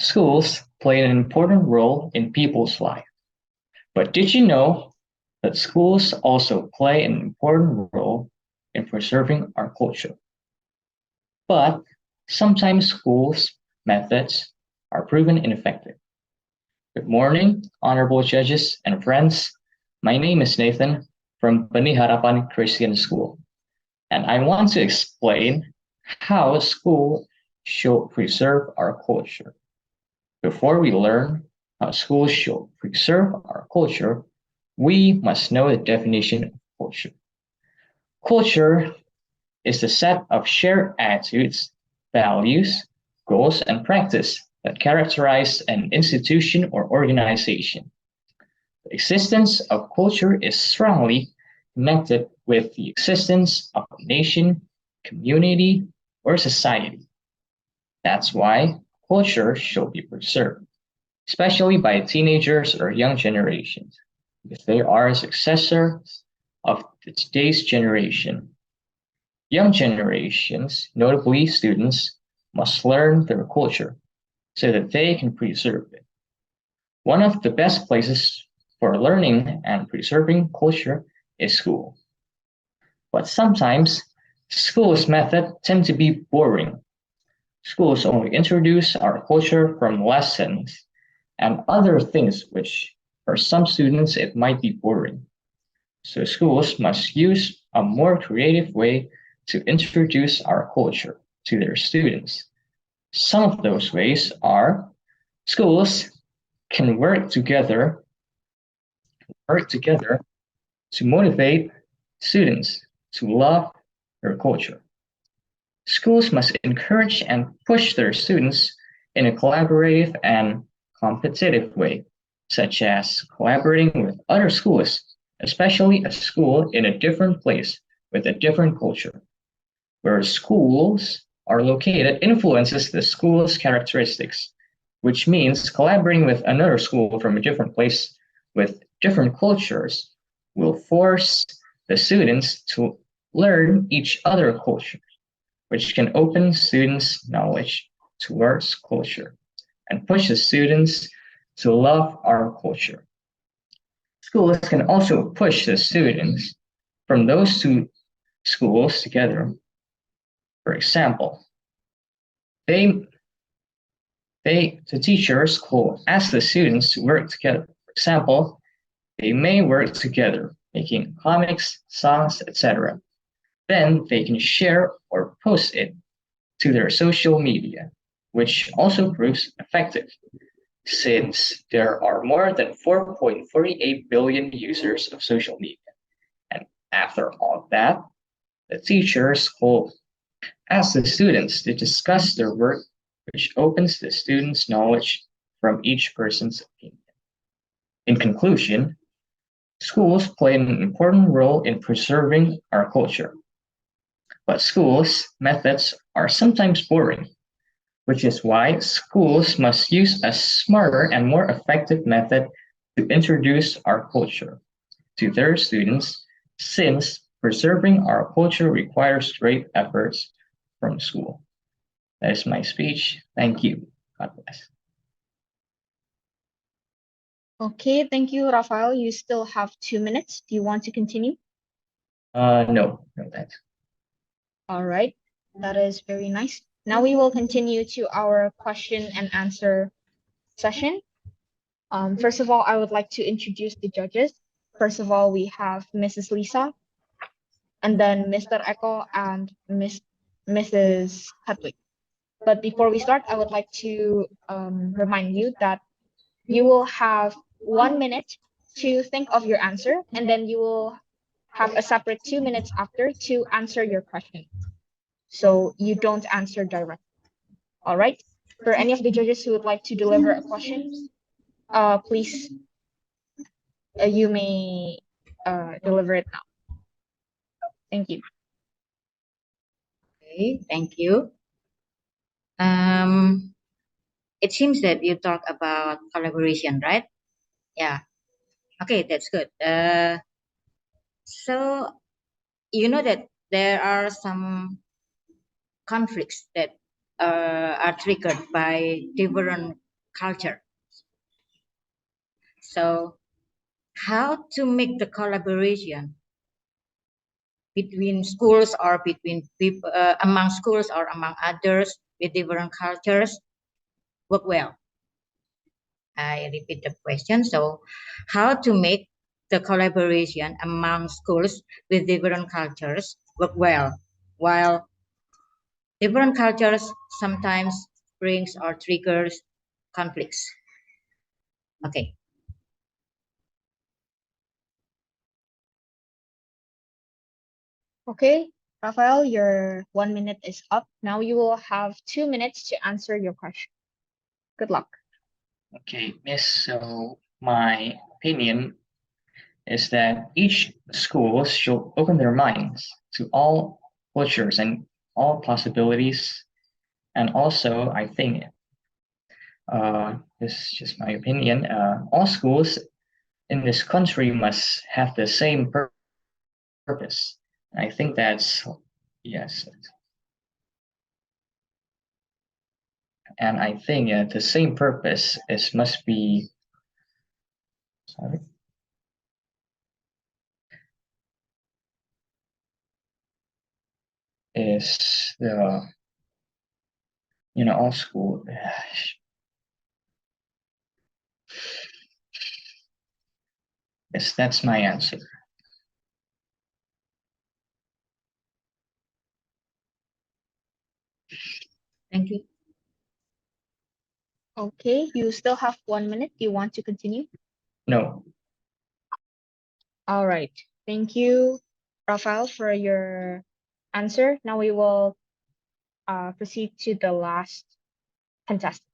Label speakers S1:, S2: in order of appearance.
S1: Schools play an important role in people's life. But did you know that schools also play an important role in preserving our culture? But sometimes schools' methods are proven ineffective. Good morning, honorable judges and friends. My name is Nathan from BENIH HARAPAN Christian School, and I want to explain how a school should preserve our culture. Before we learn how schools should preserve our culture, we must know the definition of culture. Culture is the set of shared attitudes, values, goals, and practice that characterize an institution or organization. The existence of culture is strongly connected with the existence of a nation, community, or society. That's why culture should be preserved, especially by teenagers or young generations, because they are successors of today's generation. Young generations, notably students, must learn their culture so that they can preserve it. One of the best places for learning and preserving culture is school. But sometimes school's methods tend to be boring. Schools only introduce our culture from lessons and other things which for some students it might be boring. So schools must use a more creative way to introduce our culture to their students. Some of those ways are schools can work together to motivate students to love their culture. Schools must encourage and push their students in a collaborative and competitive way, such as collaborating with other schools, especially a school in a different place with a different culture. Where schools are located influences the school's characteristics, which means collaborating with another school from a different place with different cultures will force the students to learn each other culture, which can open students' knowledge towards culture and push the students to love our culture. Schools can also push the students from those two schools together. For example, they the teachers will ask the students to work together. For example, they may work together making comics, songs, etc. Then they can share or post it to their social media, which also proves effective since there are more than 4.48 billion users of social media. And after all that, the teachers will ask the students to discuss their work, which opens the students' knowledge from each person's opinion. In conclusion, schools play an important role in preserving our culture. But schools' methods are sometimes boring, which is why schools must use a smarter and more effective method to introduce our culture to their students, since preserving our culture requires great efforts from school. That is my speech. Thank you. God bless.
S2: Okay, thank you, Rafael. You still have 2 minutes. Do you want to continue?
S1: No, thanks.
S2: All right, that is very nice. Now we will continue to our question and answer session. First of all, I would like to introduce the judges. First of all, we have Mrs. Lisa, and then Mr. Eko and Mrs. Hedwig. But before we start, I would like to remind you that you will have 1 minute to think of your answer, and then you will have a separate 2 minutes after to answer your question. So you don't answer directly. All right. For any of the judges who would like to deliver a question, please, you may deliver it now. Thank you.
S3: Okay, thank you. It seems that you talk about collaboration, right? Yeah. Okay, that's good. So you know that there are some conflicts that are triggered by different culture. So how to make the collaboration between schools or between people, among schools or among others with different cultures work well? I repeat the question. So how to make the collaboration among schools with different cultures work well, while different cultures sometimes brings or triggers conflicts. Okay.
S2: Okay, Rafael, your 1 minute is up. Now you will have 2 minutes to answer your question. Good luck.
S1: Okay, Miss. So my opinion is that each school should open their minds to all cultures and all possibilities. And also, I think, this is just my opinion, all schools in this country must have the same purpose. I think that's, yes. And I think the same purpose is must be, sorry, is the, all school. Yes, that's my answer.
S3: Thank you.
S2: Okay, you still have 1 minute. Do you want to continue?
S1: No.
S2: All right. Thank you, Rafael, for your answer. Now we will proceed to the last contestant.